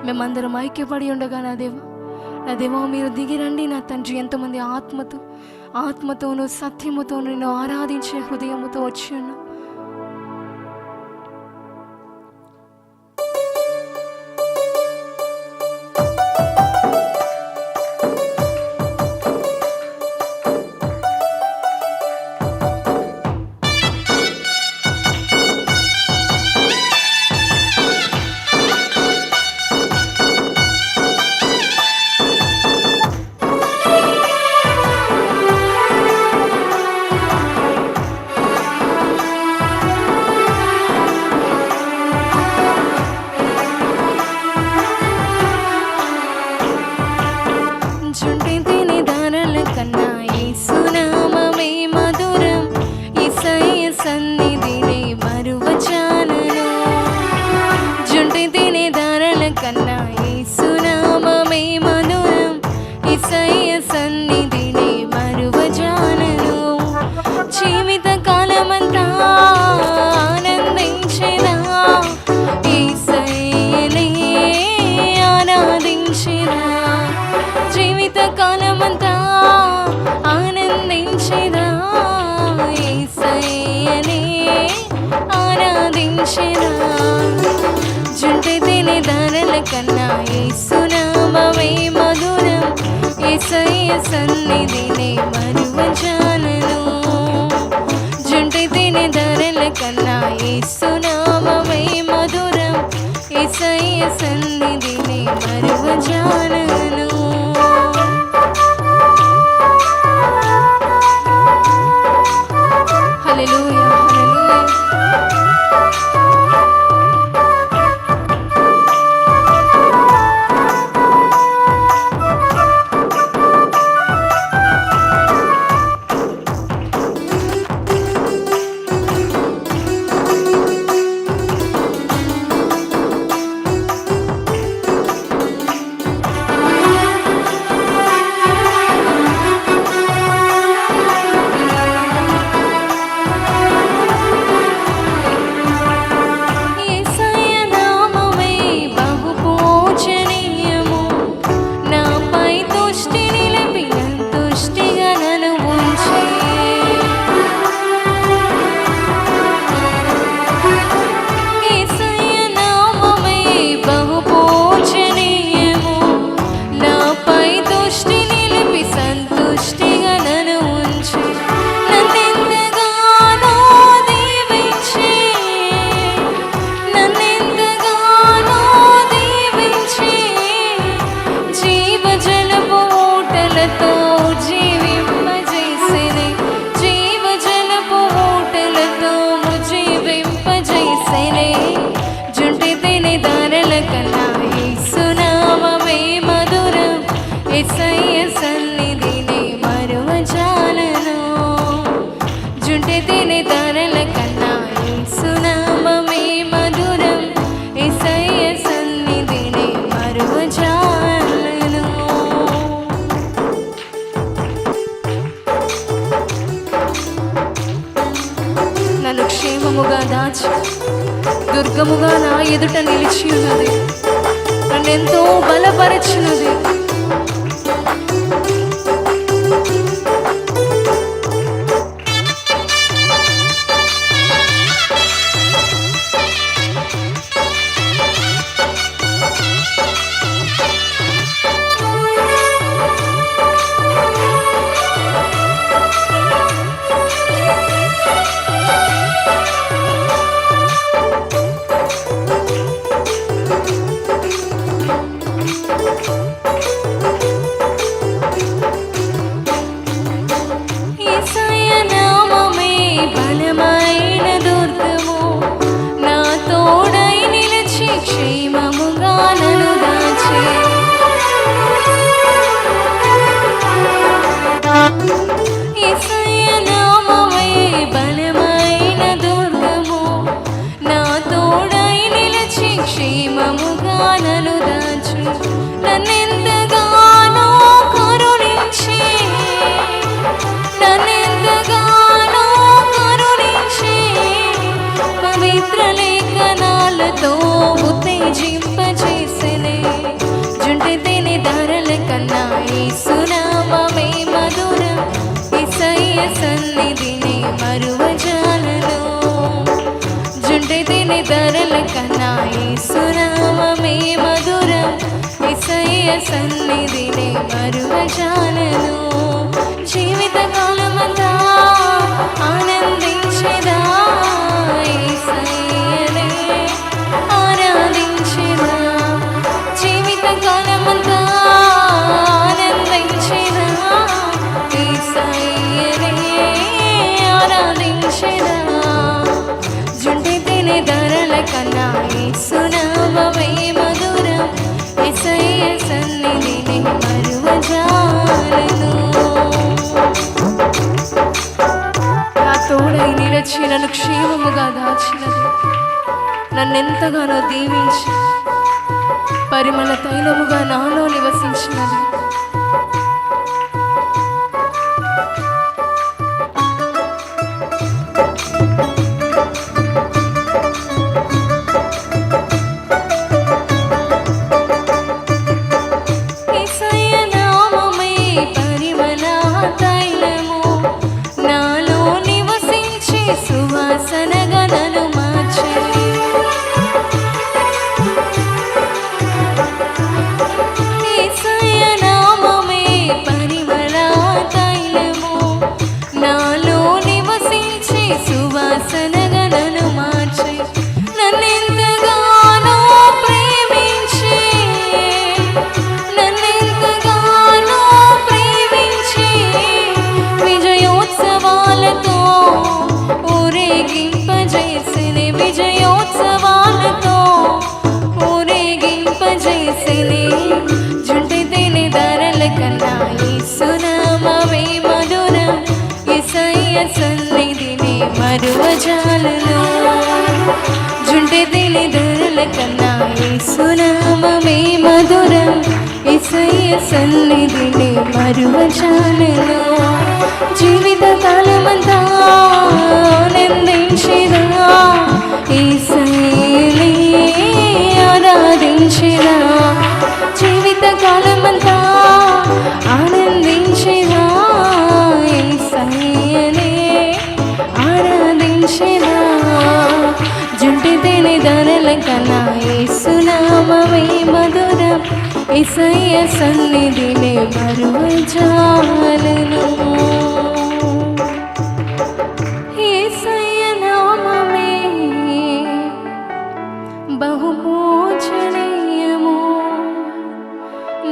మేమందరం ఐక్యపడి ఉండగా నా దేవా మీరు దిగిరండి నా తండ్రి. ఎంతమంది ఆత్మతోనూ సత్యముతోనూ నిన్ను ఆరాధించే హృదయముతో వచ్చి ఉన్నా. జుంటి తిని దానల కన్నా యేసునామమే మధురం. యేసయ్య సన్నిధిని మరువజాలను. జుంటి తిని దానల కన్నా యేసునామమే మధురం. యేసయ్య సన్నిధిని మరువజాలను. హల్లెలూయా. క్షేమముగా దాచి దుర్గముగా నా ఎదుట నిలిచి ఉన్నది. నన్నెంతో బలపరచున్నది. సన్నిధిని మరువజాలను. జీవిత కాలమంతా ఆనందించెదా, యేసయ్యనే ఆరాధించెదా. జీవిత కాలమంతా ఆనందించెదా, యేసయ్యనే ఆరాధించెదా. జుంటి తినే ధరల కన్నా యేసునామమే మధురం. యేసయ్య సన్నిధిని మరువజాలను. నా తోడై నిలిచి నన్ను క్షేమముగా దాచినది, నన్నెంతగానో దీవించి పరిమళ తైలముగా నాలో నివసించినది. జుంటి తినే ధరల కన్నా యేసునామమే మధురం. యేసయ్య సన్నిధిని మరువజాలను. జుంటి తినే ధరల కన్నా యేసునామమే మధురం. యేసయ్య సన్నిధిని మరువజాలను. జీవిత కాలమంతా ఆనందించెదా, యేసయ్యనే ఆరాధించెదా. జీవిత కాలమంతా ఆనందించెదా, యేసయ్యనే ఆరాధించెదా. జుంటి తినే ధరల కన్నా యేసునామమే మధురం. యేసయ్య సన్నిధిని మరువజాలను. యేసయ్య నామమే బహుమోచనీయము.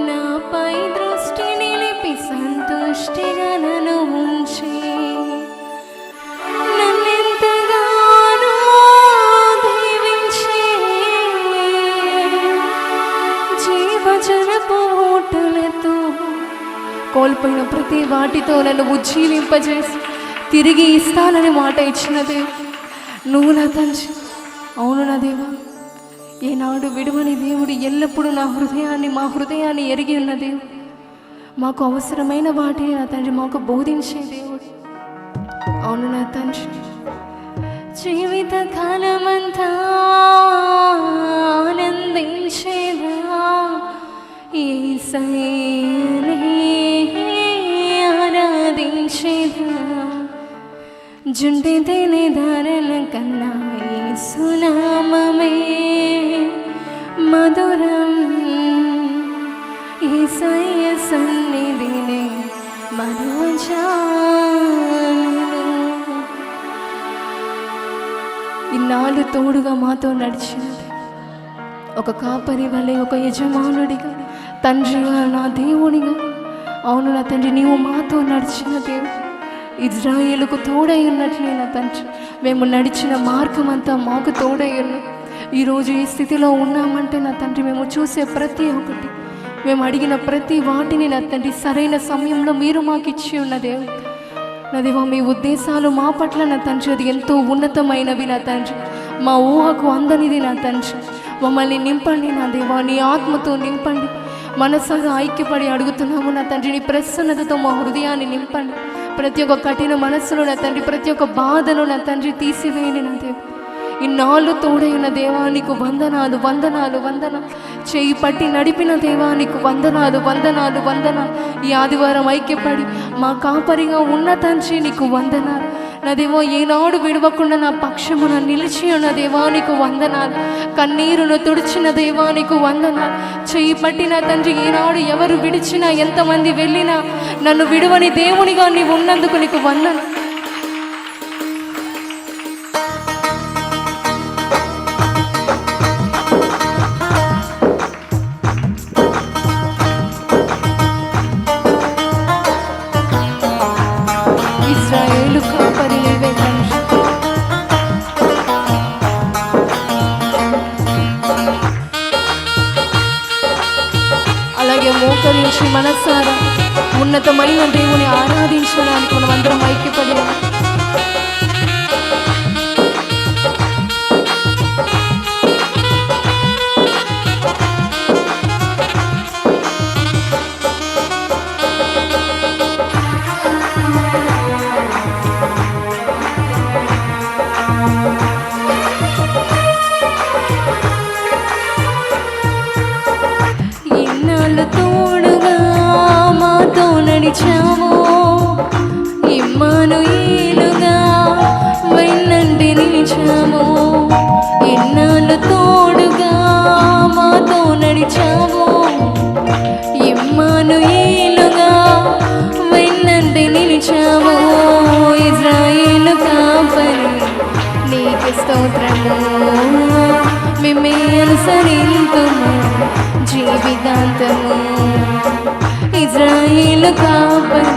నాపై దృష్టి నిలిపి సంతుష్టిగా నన్ను ఉంచి నన్నెంతగానో దీవించి జీవజనపు ఊటలతో కోల్పోయిన ప్రతి వాటితో నన్ను ఉజ్జీవింపజేసి తిరిగి ఇస్తానని మాట ఇచ్చిన దేవా నువ్వు నా తండ్రి. అవును నా దేవా, ఏనాడు విడువని దేవుడు, ఎల్లప్పుడూ నా హృదయాన్ని మా హృదయాన్ని ఎరిగి ఉన్న దేవుడు, మాకు అవసరమైన వాటిని నా తండ్రి మాకు బోధించే దేవుడు. అవును నా తండ్రి, జీవిత కాలమంతా ఆనందించేదా, యేసయ్యనే ఆరాధించేదా. జుంటి తినే ధరల కన్నా యేసునామమే మధురం. యేసయ్య సన్నిధిని మరువజాలను. ఇన్నాళ్ళు తోడుగా మాతో నడిచినది, ఒక కాపరి వలె, ఒక యజమానుడిగా, తండ్రిగా, నా దేవునిగా. అవును నా తండ్రి, నీవు మాతో నడిచిన దేవుడు. ఇజ్రాయేలుకు తోడై ఉన్నట్లే నా తండ్రి మేము నడిచిన మార్గం అంతా మాకు తోడై ఉన్న. ఈరోజు ఈ స్థితిలో ఉన్నామంటే నా తండ్రి మేము చూసే ప్రతి ఒక్కటి, మేము అడిగిన ప్రతి వాటిని నా తండ్రి సరైన సమయంలో మీరు మాకు ఇచ్చి ఉన్న దేవుడు. నా దేవా, మీ ఉద్దేశాలు మా పట్ల నా తండ్రి అది ఎంతో ఉన్నతమైనవి నా తండ్రి, మా ఊహకు అందనిది నా తండ్రి. మమ్మల్ని నింపండి నా దేవా, నీ ఆత్మతో నింపండి. మనసారా ఐక్యపడి అడుగుతున్నాము నా తండ్రి, నీ ప్రసన్నతతో మా హృదయాన్ని నింపండి. ప్రతి ఒక్క కఠిన మనస్సులో నా తండ్రి, ప్రతి ఒక్క బాధను నా తండ్రి తీసివేయండి నా దేవ. ఇన్నాళ్ళు తోడైన దేవానికి వందనాలు వందనాలు వందనాలు. చేయి పట్టి నడిపిన దేవానికి వందనాలు వందనాలు వందనాలు. ఈ ఆదివారం ఐక్యపడి మా కాపరిగా ఉన్న తండ్రి నీకు వందనాలు నా దేవో. ఏనాడు విడవకుండా నా పక్షమున నిలిచి ఉన్న దేవానికి వందనాలు. కన్నీరును తుడిచిన దేవానికి వందనాలు. చెయ్యి పట్టినా తండ్రి, ఈనాడు ఎవరు విడిచినా, ఎంతమంది వెళ్ళినా నన్ను విడువని దేవునిగా నీవు ఉన్నందుకు నీకు వందనాలు. ఇశ్రాయేలు కాపరి నీవే తండ్రి. అలాగే మోకరించి మనసారా ఉన్నతమైన దేవుని ఆరాధించడానికి మనం అందరం ఐక్యపడి తోడుగా మాతో నడిచావు, ఇమ్మానుయేలుగా వెన్నంటి నిలిచావు. ఇన్నాళ్ళు తోడుగా మాతో నడిచావు, ఇమ్మానుయేలుగా వెన్నంటి నిలిచావు. ఇశ్రాయేలు కాపరి నీకు స్తోత్రము, మిమ్మే అనుసరింతుము జీవితాంతము. ఇశ్రాయేలు కాపరి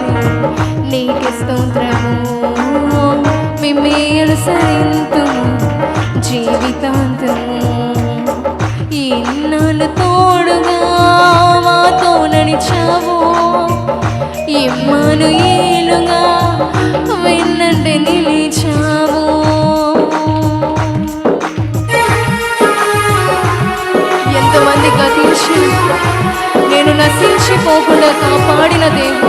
నీకు స్తోత్రము, మిమ్మే అనుసరింతుము జీవితాంతము. ఇన్నాళ్ళు తోడుగా మాతో నడిచావు, ఇమ్మానుయేలుగా వెన్నంటి నిలిచావు. ఎంతమంది గతించి నేను నశించిపోకుండా కాపాడిన దేవుడు,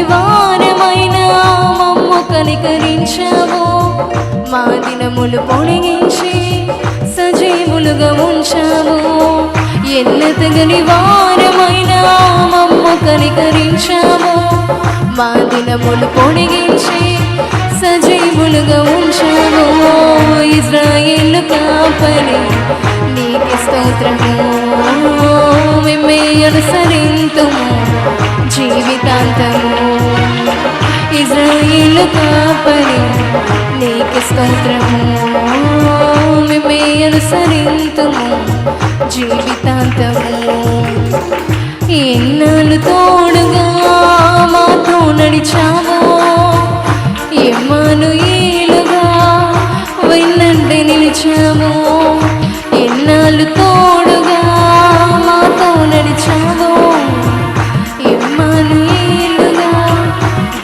వారమైన మమ్ము కనికరించావు. మా దినములు పొడిగించి సజీవులుగా ఉంచావు. ఎల్లతగని వారమైన మమ్ము కనికరించావు. మా దినములు పొడిగించి సజీవులుగా ఉంచావు. ఇశ్రాయేలు కాపరి నీకు స్తోత్రము, మిమ్మే అనుసరింతుము జీవితాంతము. ఇశ్రాయేలు కాపరి నీకు స్తోత్రము, మిమ్మే అనుసరింతుము జీవితాంతము. ఎన్నాళ్ళు తోడుగా మాతో నడిచావు, ఇమ్మానుయేలుగా వెన్నంటి నిలిచావు. ఎన్నాళ్ళు తోడుగా మాతో నడిచావు, ఇమ్మానుయేలుగా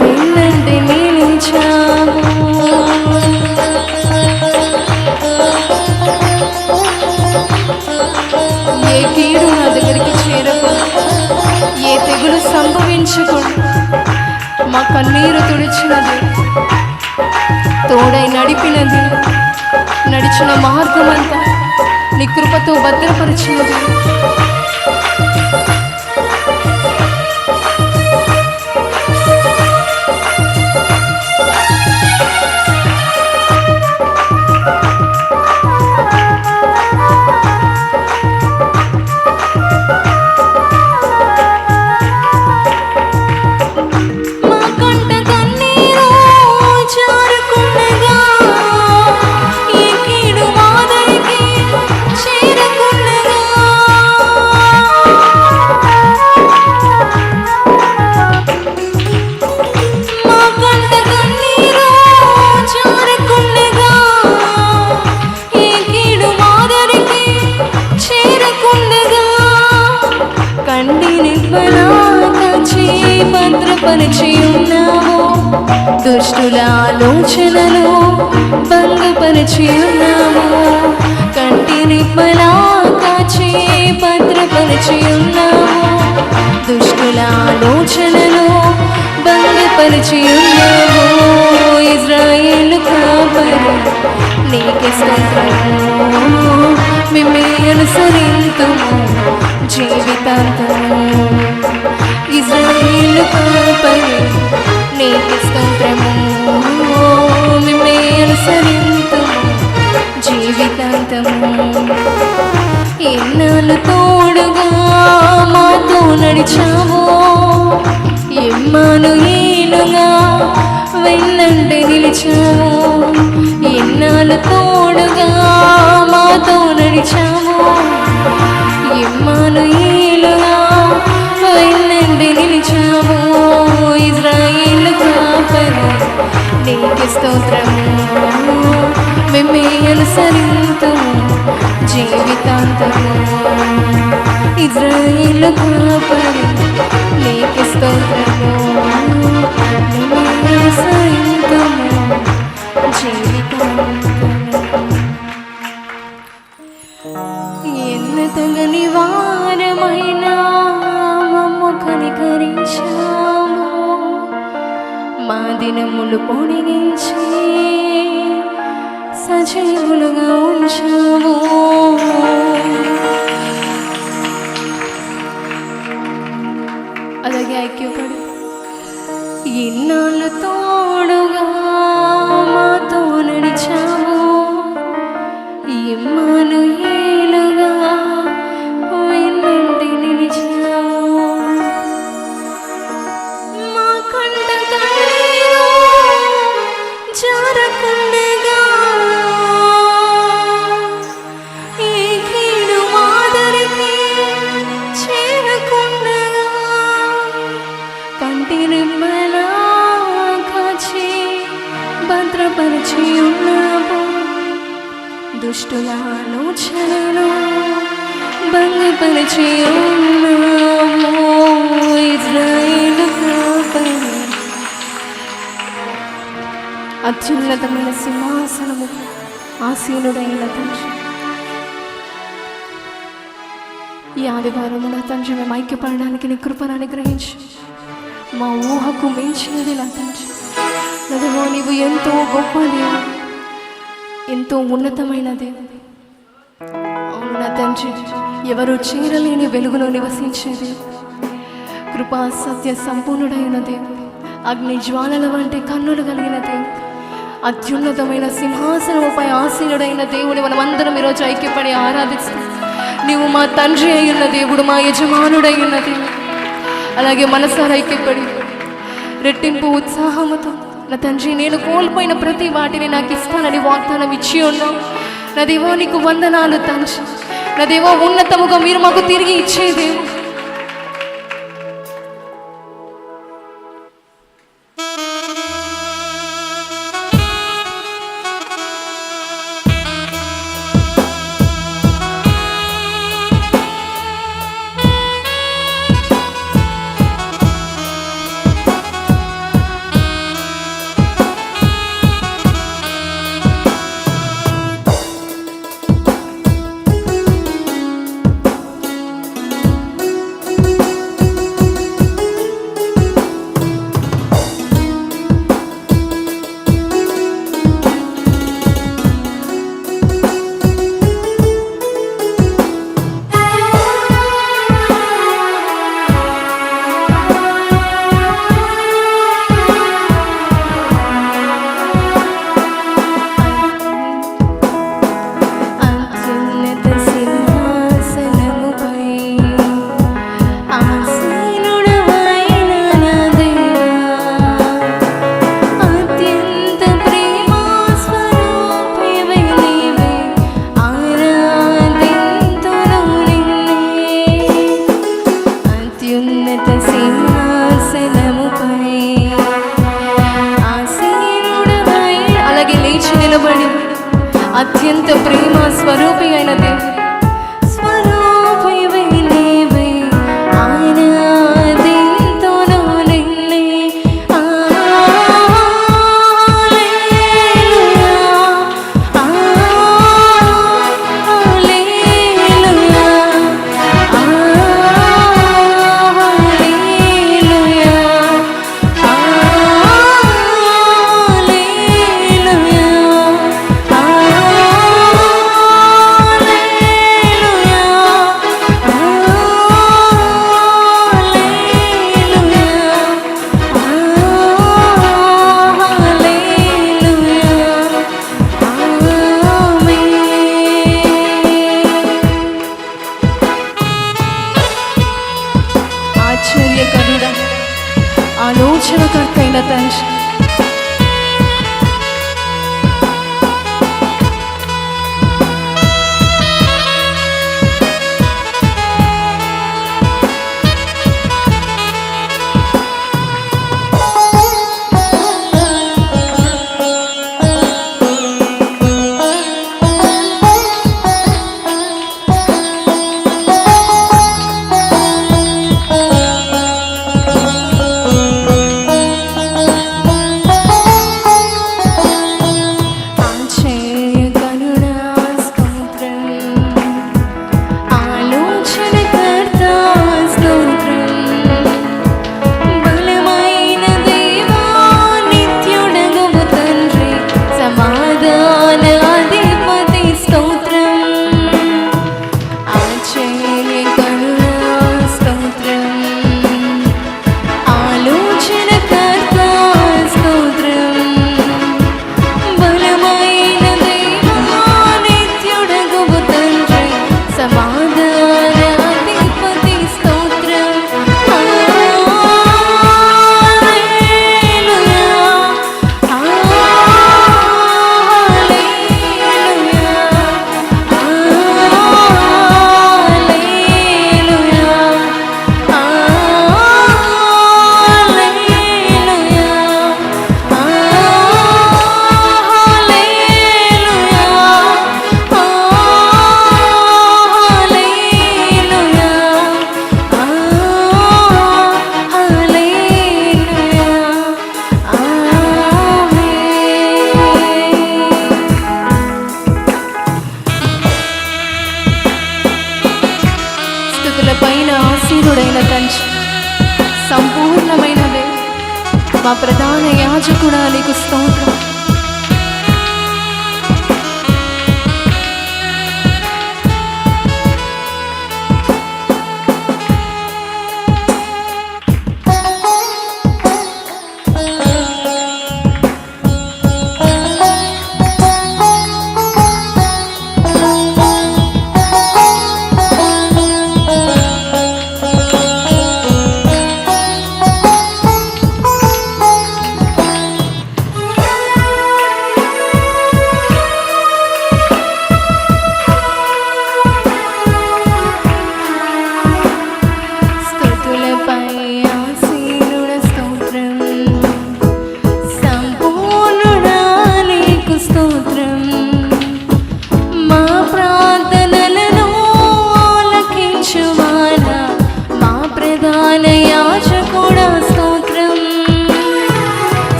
వెన్నంటి నిలిచావు. ఏ కీడు నా దగ్గరికి చేరకు, ఏ తెగులు సంభవించకుండా మా కన్నీరు తుడిచినది, తోడై నడిపినది, నడిచిన మార్గమంతా నీ కృపతో భద్రపరిచినది. ఆలోచనలు భంగపరిచి ఉన్నాము, కంటి రెప్పలా కాచి భద్రపరిచి ఉన్నాము. దుష్టుల ఆలోచనలు భంగపరిచి ఉన్నాము. ఇజ్రాయేలు కాపరి నీకే స్తోత్రము, మిమ్మే అనుసరింతుము జీవితాంతము. ఇజ్రాయేలు కాపరి నీకే స్తోత్రము, మిమ్మే అనుసరింతుము జీవితాంతము. ఎన్నాళ్ళు తోడుగా మాతో నడిచావో, ఇమ్మానుయేలుగా వెన్నంటే నిలిచావు. ఎన్నాళ్ళు తోడుగా మాతో నడిచావు, ఇమ్మానుయేలుగా వెన్నంటే నిలిచావు. ఇజ్రాయేలు కాపరి నీకే స్తోత్రము, మిమ్మే అనుసరింతుము జీవితాంతము. ఇజ్రాయేలు కాపరి నీకే స్తోత్రము, మిమ్మే అనుసరింతుము జీవితాంతము. ఎన్నతగని వారమైనా మమ్ము కనికరించాము, మా దినములు పొడిగించి సజీవులుగా ఉంచావు. అలాగే ఐక్యపడు. ఎన్నాళ్ళు తోడుగా మాతో నడిచావు, ఇమ్మానుయేలుగా వెన్నంటి నిలిచావు. మా కంట కన్నీరు జారకుండగా, ఈ కీడు మాదరికి చేరకుండగా, కంటి రెప్పలా కాచి భద్రపరిచి ఉన్నావు. దుష్టుల ఆలోచనలు భంగపరిచి ఉన్నావు. ఇజ్రాయేలు కాపరి అత్యున్నతమైన సింహాసనము ఆసీనుడైన తండ్రి, ఈ ఆదివారము నా తండ్రి మేము ఐక్యపడడానికి నీ కృపను అనుగ్రహించు. మా ఊహకు మించినది నా తండ్రి. నదిగో నీవు ఎంతో గొప్ప దేవుడు, ఎంతో ఉన్నతమైన దేవుడు. అవును నా తండ్రి, ఎవరు చేరలేని వెలుగులో నివసించేది, కృపా సత్య సంపూర్ణుడైన దేవుడు, అగ్ని జ్వాలల వంటి కన్నులు కలిగిన దేవుడు, అత్యున్నతమైన సింహాసనముపై ఆసీనుడైన దేవుని మనం అందరం ఈరోజు ఐక్యపడి ఆరాధిస్తాం. నీవు మా తండ్రి అయ్యున్న దేవుడు, మా యజమానుడై ఉన్న దేవుడు. అలాగే మనసారా ఐక్యపడి రెట్టింపు ఉత్సాహముతో నా తండ్రి, నేను కోల్పోయిన ప్రతి వాటిని నాకు ఇస్తానని వాగ్దానం ఇచ్చి ఉన్నావు. నా దేవా నీకు వందనాలు తండ్రి. నా దేవా ఉన్నతముగా మీరు మాకు తిరిగి ఇచ్చేది. అత్యంత ప్రేమ స్వరూపి అయిన దేవుడు, స్వరూపివై నీవే ఆరాధింతును నిన్నే. హల్లెలూయా ఆలోచనకర్త అయిన తండ్రి, పైన ఆసీనుడైన తండ్రి, సంపూర్ణమైనదే మా ప్రధాన యాజకుడా నీకు స్తోత్రం. స్తుతులపై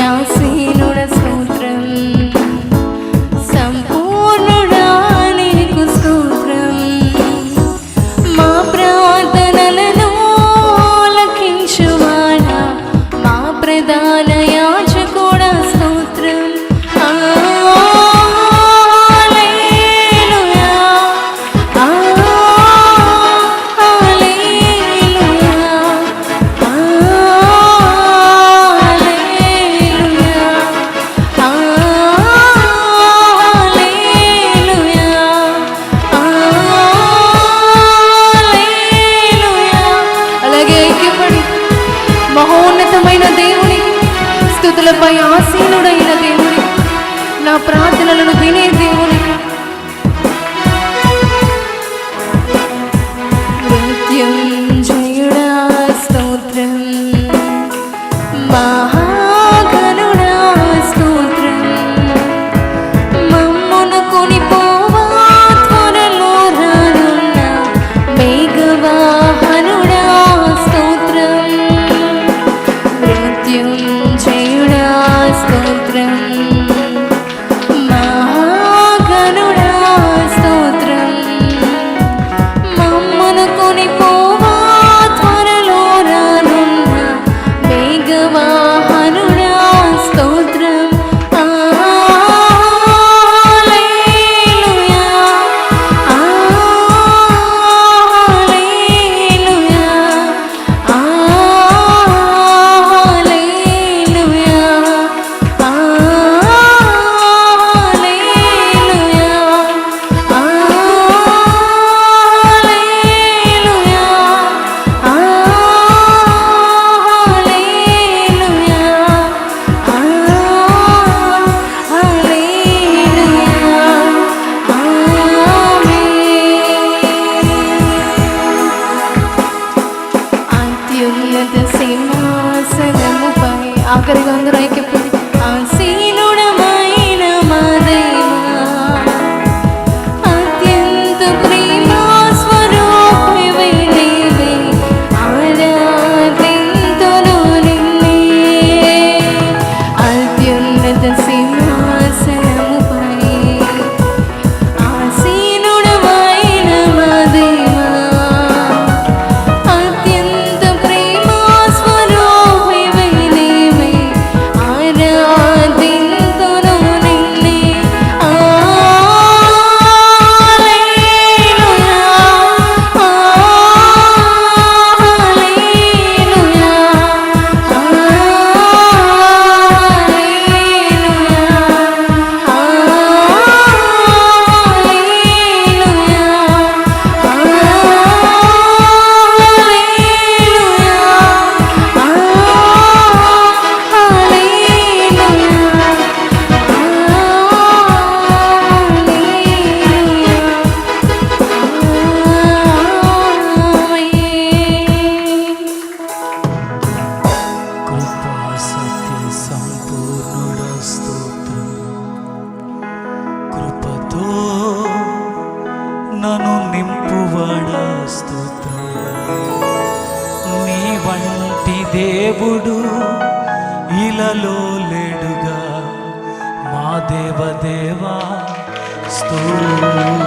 ఆసీనుడ స్తోత్రం, సంపూర్ణుడా నీకు స్తోత్రం. మా ప్రార్థనలను ఆలకించువాడా, మా ప్రధాన యాజకుడా స్తోత్రం. మహోన్నతమైన దేవునికి, స్తుతులపై ఆసీనుడైన దేవునికి, నా ప్రార్థనలను వినే దేవునికి, మృత్యుంజయుడా స్తోత్రం, మహాగణుడా స్తోత్రం. మమ్మును కొనిపోవా త్వరలో రానున్న మేఘవాహనుడా స్తోత్రం, మృత్యుంజయుడా స్తోత్రం, మహాగణుడా అత్యున్నత సింహాసనముపై ఆఖరిగా అందరూ ఐక్యపడి ఆసీనుడమైన మా దేవా అత్యంత ప్రేమా స్వరూపివై నీవే ఆరాధింతును నిన్నే అత్యున్నత సింహాసనముపై ఆసీనుడమైన మా దేవా అత్యంత ప్రేమా స్వరూపివై నీవే ఆరాధింతును నిన్నే హల్లెలూయా హల్లెలూయా కృపా సత్య సంపూర్ణుడ స్తోత్రం. కృపతో నన్ను నింపువాడా స్తోత్రం. నీ వంటి దేవుడు ఇలలో లేడుగా మా దేవదేవా స్తోత్రం.